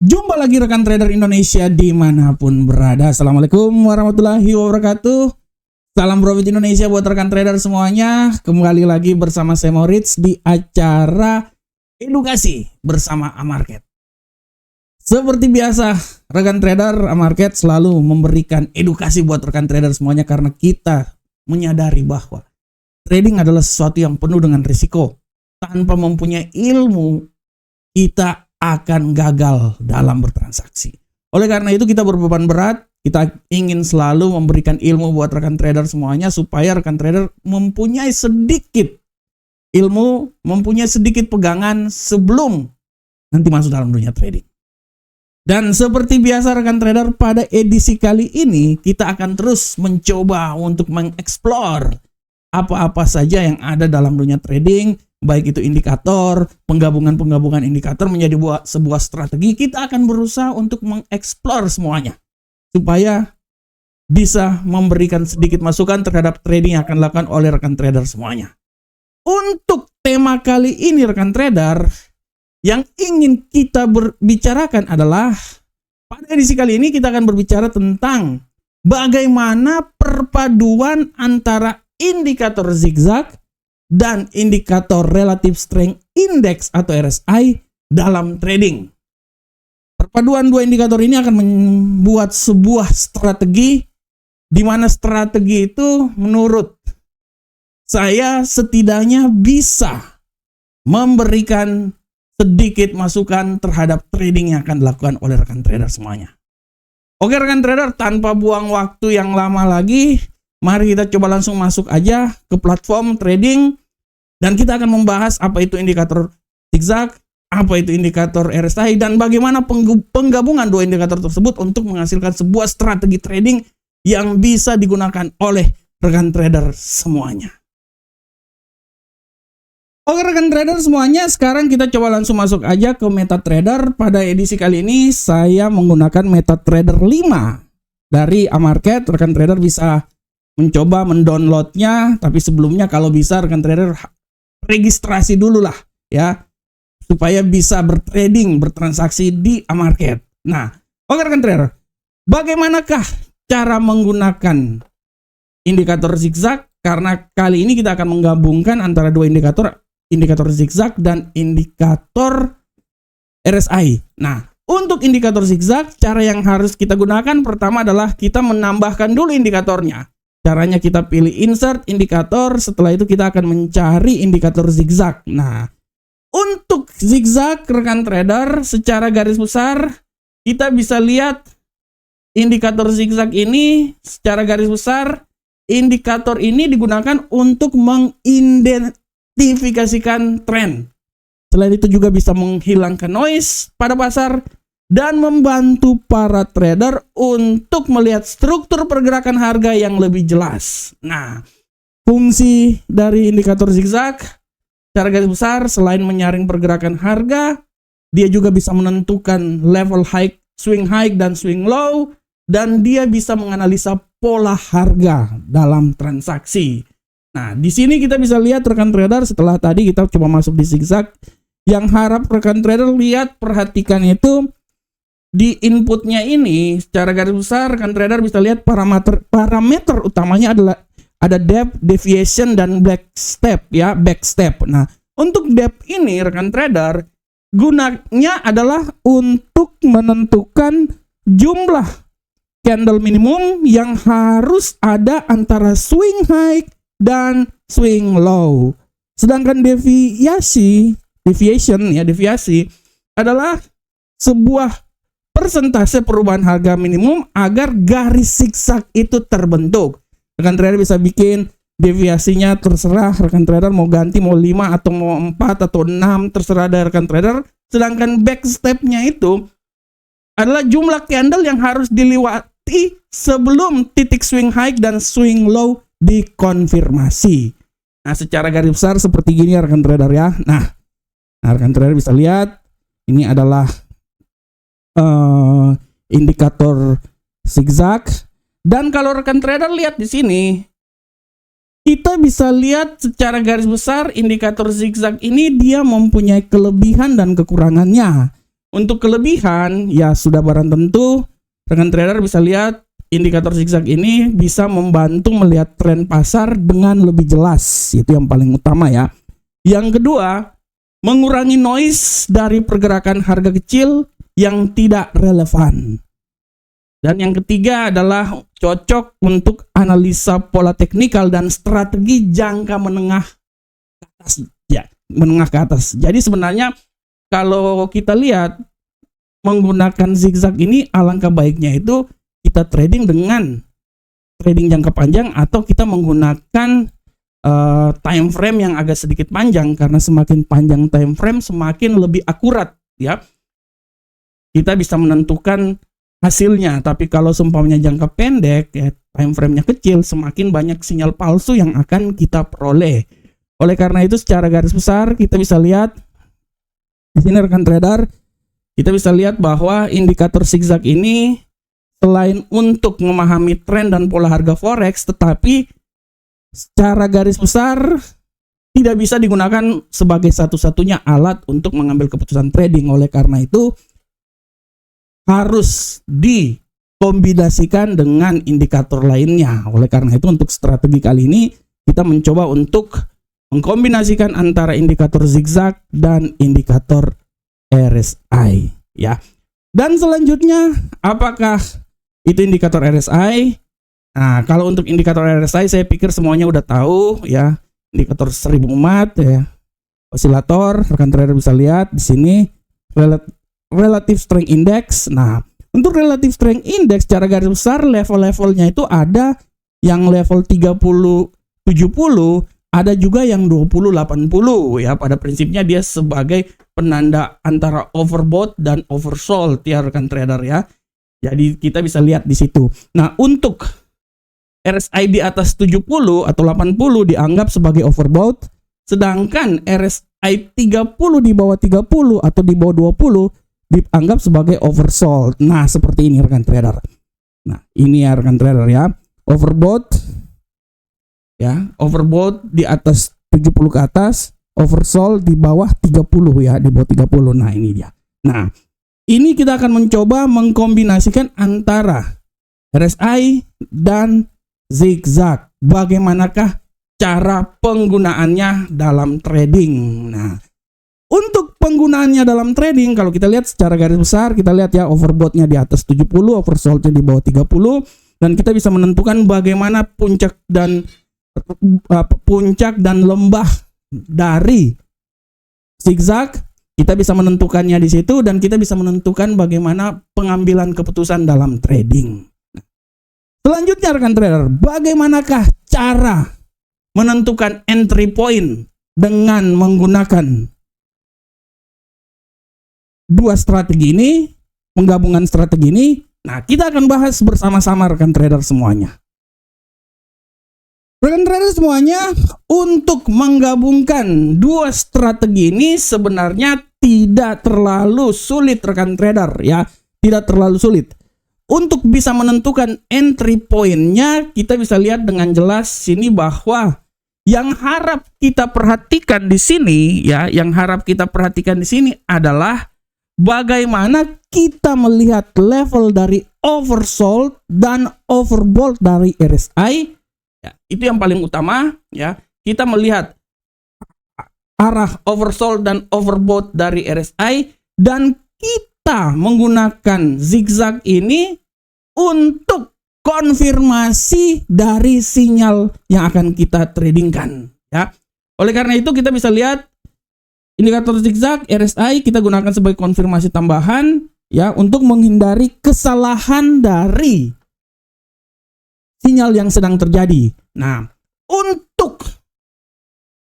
Jumpa lagi rekan trader Indonesia dimanapun berada. Assalamualaikum warahmatullahi wabarakatuh. Salam profit Indonesia buat rekan trader semuanya. Kembali lagi bersama saya Moritz di acara edukasi bersama Amarket. Seperti biasa, rekan trader Amarket selalu memberikan edukasi buat rekan trader semuanya karena kita menyadari bahwa trading adalah sesuatu yang penuh dengan risiko. Tanpa mempunyai ilmu, kita akan gagal dalam bertransaksi. Oleh karena itu kita berbeban berat, kita ingin selalu memberikan ilmu buat rekan trader semuanya supaya rekan trader mempunyai sedikit ilmu, mempunyai sedikit pegangan sebelum nanti masuk dalam dunia trading. Dan seperti biasa rekan trader, pada edisi kali ini kita akan terus mencoba untuk mengeksplor apa-apa saja yang ada dalam dunia trading, baik itu indikator, penggabungan indikator menjadi sebuah strategi. Kita akan berusaha untuk mengeksplor semuanya supaya bisa memberikan sedikit masukan terhadap trading yang akan dilakukan oleh rekan trader semuanya. Untuk tema kali ini rekan trader, yang ingin kita berbicarakan adalah pada edisi kali ini kita akan berbicara tentang bagaimana perpaduan antara indikator zigzag dan indikator Relative Strength Index atau RSI dalam trading. Perpaduan dua indikator ini akan membuat sebuah strategi di mana strategi itu menurut saya setidaknya bisa memberikan sedikit masukan terhadap trading yang akan dilakukan oleh rekan trader semuanya. Oke rekan trader, tanpa buang waktu yang lama lagi, mari kita coba langsung masuk aja ke platform trading. Dan kita akan membahas apa itu indikator zigzag, apa itu indikator RSI, dan bagaimana penggabungan dua indikator tersebut untuk menghasilkan sebuah strategi trading yang bisa digunakan oleh rekan trader semuanya. Oke rekan trader semuanya, sekarang kita coba langsung masuk aja ke MetaTrader. Pada edisi kali ini saya menggunakan MetaTrader 5 dari Amarket. Rekan trader bisa mencoba mendownloadnya, tapi sebelumnya kalau bisa rekan trader registrasi dulu lah ya, supaya bisa bertrading, bertransaksi di Amarket. Nah, oke rekan trader, bagaimanakah cara menggunakan indikator zigzag? Karena kali ini kita akan menggabungkan antara dua indikator zigzag dan indikator RSI. Nah, untuk indikator zigzag, cara yang harus kita gunakan pertama adalah kita menambahkan dulu indikatornya. Caranya kita pilih insert indikator, setelah itu kita akan mencari indikator zigzag. Nah, untuk zigzag rekan trader secara garis besar kita bisa lihat indikator zigzag ini secara garis besar, indikator ini digunakan untuk mengidentifikasikan tren. Selain itu juga bisa menghilangkan noise pada pasar dan membantu para trader untuk melihat struktur pergerakan harga yang lebih jelas. Nah, fungsi dari indikator zigzag secara garis besar selain menyaring pergerakan harga, dia juga bisa menentukan level high, swing high dan swing low, dan dia bisa menganalisa pola harga dalam transaksi. Nah, di sini kita bisa lihat rekan trader, setelah tadi kita coba masuk di zigzag, yang harap rekan trader lihat, perhatikan itu di inputnya ini secara garis besar rekan trader bisa lihat parameter utamanya adalah ada depth, deviation, dan back step ya, back step. Nah, untuk depth ini rekan trader gunanya adalah untuk menentukan jumlah candle minimum yang harus ada antara swing high dan swing low. Sedangkan deviasi adalah sebuah persentase perubahan harga minimum agar garis zigzag itu terbentuk. Rekan trader bisa bikin deviasinya terserah rekan trader mau ganti mau 5 atau mau 4 atau 6, terserah dari rekan trader. Sedangkan back step-nya itu adalah jumlah candle yang harus dilewati sebelum titik swing high dan swing low dikonfirmasi. Nah, secara garis besar seperti gini rekan trader ya. Nah, rekan trader bisa lihat ini adalah indikator zigzag, dan kalau rekan trader lihat di sini kita bisa lihat secara garis besar indikator zigzag ini dia mempunyai kelebihan dan kekurangannya. untuk kelebihan, ya sudah barang tentu rekan trader bisa lihat indikator zigzag ini bisa membantu melihat tren pasar dengan lebih jelas. Itu yang paling utama ya. Yang kedua, mengurangi noise dari pergerakan harga kecil yang tidak relevan. Dan yang ketiga adalah cocok untuk analisa pola teknikal dan strategi jangka menengah ke atas. Ya, menengah ke atas. Jadi sebenarnya kalau kita lihat menggunakan zigzag ini, alangkah baiknya itu kita trading dengan trading jangka panjang atau kita menggunakan time frame yang agak sedikit panjang, karena semakin panjang time frame semakin lebih akurat ya. Kita bisa menentukan hasilnya, tapi kalau seumpamanya jangka pendek ya, time frame-nya kecil, semakin banyak sinyal palsu yang akan kita peroleh. Oleh karena itu secara garis besar kita bisa lihat di sini rekan trader, kita bisa lihat bahwa indikator zigzag ini selain untuk memahami tren dan pola harga forex, tetapi secara garis besar tidak bisa digunakan sebagai satu-satunya alat untuk mengambil keputusan trading. Oleh karena itu harus dikombinasikan dengan indikator lainnya. Oleh karena itu untuk strategi kali ini kita mencoba untuk mengkombinasikan antara indikator zigzag dan indikator RSI ya. Dan selanjutnya, apakah itu indikator RSI? Nah, kalau untuk indikator RSI saya pikir semuanya udah tahu ya. Indikator 1000 umat ya. Osilator, rekan trader bisa lihat di sini relative strength index. Nah, untuk relative strength index secara garis besar level-levelnya itu ada yang level 30-70, ada juga yang 20-80 ya. Pada prinsipnya dia sebagai penanda antara overbought dan oversold ya rekan trader ya. Jadi kita bisa lihat di situ. Nah, untuk RSI di atas 70 atau 80 dianggap sebagai overbought, sedangkan RSI 30 di bawah 30 atau di bawah 20 dianggap sebagai oversold. Nah, seperti ini rekan trader. Nah, ini ya rekan trader ya. Overbought ya, overbought di atas 70 ke atas, oversold di bawah 30 ya, di bawah 30. Nah, ini dia. Nah, ini kita akan mencoba mengkombinasikan antara RSI dan zigzag. Bagaimanakah cara penggunaannya dalam trading? Nah, untuk penggunaannya dalam trading, kalau kita lihat secara garis besar, kita lihat ya overboughtnya di atas 70, oversoldnya di bawah 30, dan kita bisa menentukan bagaimana puncak dan lembah dari zigzag. Kita bisa menentukannya di situ, dan kita bisa menentukan bagaimana pengambilan keputusan dalam trading. Selanjutnya rekan trader, bagaimanakah cara menentukan entry point dengan menggunakan dua strategi ini, penggabungan strategi ini? Nah, kita akan bahas bersama-sama rekan trader semuanya. Rekan trader semuanya, untuk menggabungkan dua strategi ini sebenarnya tidak terlalu sulit rekan trader ya, tidak terlalu sulit. Untuk bisa menentukan entry point-nya, kita bisa lihat dengan jelas sini bahwa yang harap kita perhatikan di sini ya, yang harap kita perhatikan di sini adalah bagaimana kita melihat level dari oversold dan overbought dari RSI. Ya, itu yang paling utama ya. Kita melihat arah oversold dan overbought dari RSI, dan kita menggunakan zigzag ini untuk konfirmasi dari sinyal yang akan kita tradingkan ya. Oleh karena itu kita bisa lihat indikator zigzag RSI kita gunakan sebagai konfirmasi tambahan ya, untuk menghindari kesalahan dari sinyal yang sedang terjadi. Nah, untuk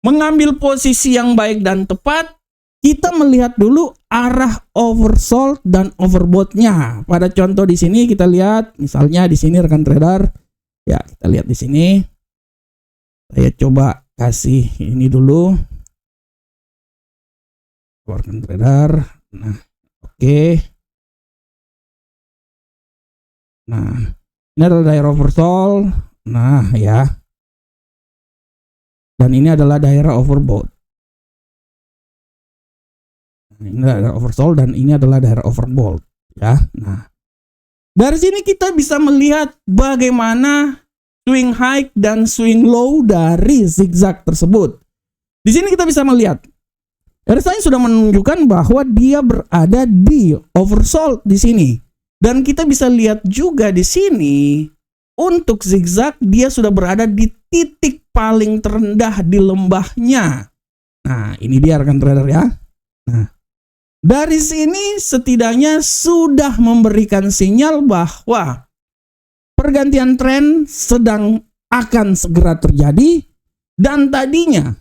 mengambil posisi yang baik dan tepat, kita melihat dulu arah oversold dan overbought-nya. Pada contoh di sini kita lihat, misalnya di sini rekan trader, ya kita lihat di sini. Saya coba kasih ini dulu, rekan trader. Nah, oke. Nah, ini adalah daerah oversold. Nah, ya. Dan ini adalah daerah overbought. Ini daerah oversold dan ini adalah daerah overbought ya. Nah, dari sini kita bisa melihat bagaimana swing high dan swing low dari zigzag tersebut. Di sini kita bisa melihat RSI sudah menunjukkan bahwa dia berada di oversold di sini. Dan kita bisa lihat juga di sini untuk zigzag dia sudah berada di titik paling terendah di lembahnya. Nah, ini dia rekan trader ya. Nah, dari sini setidaknya sudah memberikan sinyal bahwa pergantian tren sedang akan segera terjadi dan tadinya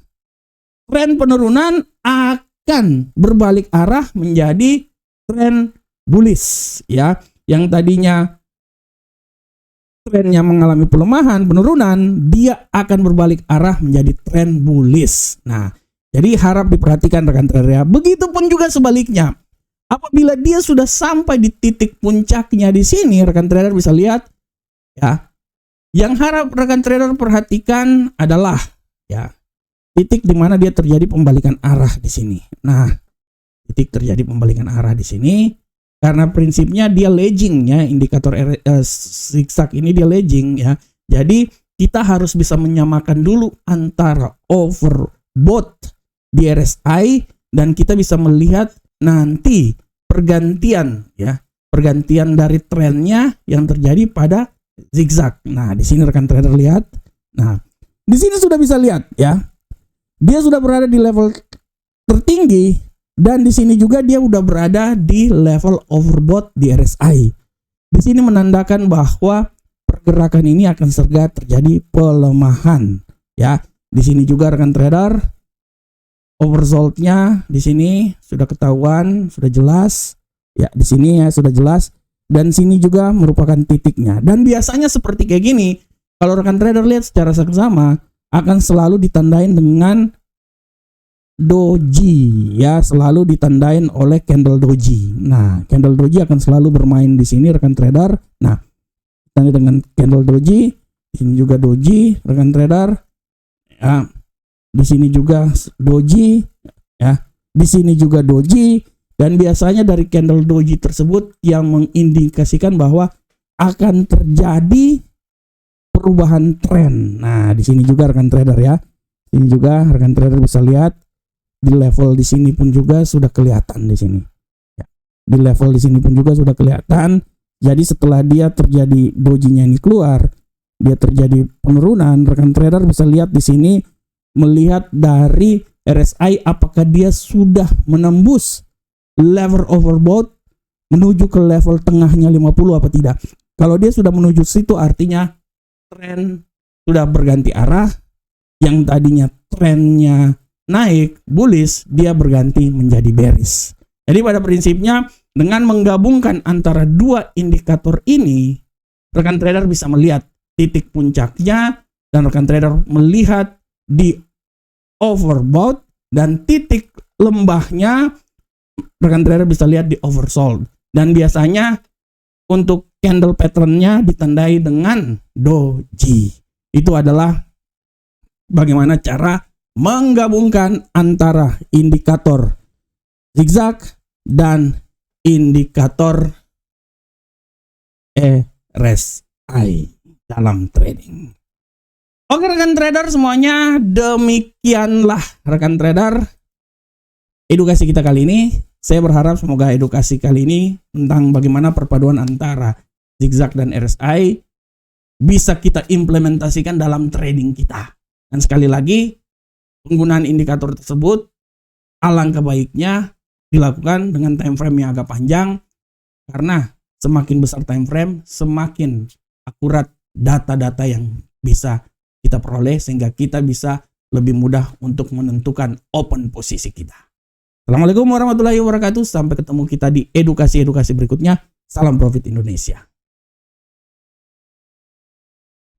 tren penurunan akan berbalik arah menjadi tren bullish ya. Yang tadinya trennya mengalami pelemahan, penurunan, dia akan berbalik arah menjadi tren bullish. Nah, jadi harap diperhatikan rekan trader ya. Begitupun juga sebaliknya. Apabila dia sudah sampai di titik puncaknya di sini, rekan trader bisa lihat ya. Yang harap rekan trader perhatikan adalah ya titik di mana dia terjadi pembalikan arah di sini. Nah, titik terjadi pembalikan arah di sini karena prinsipnya dia lagging ya, indikator zigzag ini dia lagging ya. Jadi kita harus bisa menyamakan dulu antara overbought di RSI dan kita bisa melihat nanti pergantian ya, pergantian dari trennya yang terjadi pada zigzag. Nah, di sini rekan trader lihat. Nah, di sini sudah bisa lihat ya. Dia sudah berada di level tertinggi dan di sini juga dia sudah berada di level overbought di RSI. Di sini menandakan bahwa pergerakan ini akan segera terjadi pelemahan ya. Di sini juga rekan trader oversold-nya di sini sudah ketahuan, sudah jelas. Ya, di sini ya sudah jelas dan sini juga merupakan titiknya. Dan biasanya seperti kayak gini, kalau rekan trader lihat secara seksama akan selalu ditandain dengan doji ya, selalu ditandain oleh candle doji. Nah, candle doji akan selalu bermain di sini rekan trader. Nah, tanda dengan candle doji, di sini juga doji rekan trader. Ya, di sini juga doji ya. Di sini juga doji dan biasanya dari candle doji tersebut yang mengindikasikan bahwa akan terjadi perubahan tren. Nah, di sini juga rekan trader ya. Ini juga rekan trader bisa lihat di level di sini pun juga sudah kelihatan di sini. Ya, di level di sini pun juga sudah kelihatan. Jadi setelah dia terjadi dojinya ini keluar, dia terjadi penurunan, rekan trader bisa lihat di sini melihat dari RSI apakah dia sudah menembus level overbought menuju ke level tengahnya 50 apa tidak. Kalau dia sudah menuju situ artinya tren sudah berganti arah. Yang tadinya trennya naik bullish, dia berganti menjadi bearish. Jadi pada prinsipnya dengan menggabungkan antara dua indikator ini, rekan trader bisa melihat titik puncaknya dan rekan trader melihat di overbought dan titik lembahnya rekan trader bisa lihat di oversold. Dan biasanya untuk candle patternnya ditandai dengan doji. Itu adalah bagaimana cara menggabungkan antara indikator zigzag dan indikator RSI dalam trading. Oke rekan trader semuanya, demikianlah rekan trader edukasi kita kali ini. Saya berharap semoga edukasi kali ini tentang bagaimana perpaduan antara zigzag dan RSI bisa kita implementasikan dalam trading kita. Dan sekali lagi, penggunaan indikator tersebut alangkah baiknya dilakukan dengan time frame yang agak panjang, karena semakin besar time frame, semakin akurat data-data yang bisa kita peroleh sehingga kita bisa lebih mudah untuk menentukan open posisi kita. Assalamualaikum warahmatullahi wabarakatuh. Sampai ketemu kita di edukasi-edukasi berikutnya. Salam Profit Indonesia.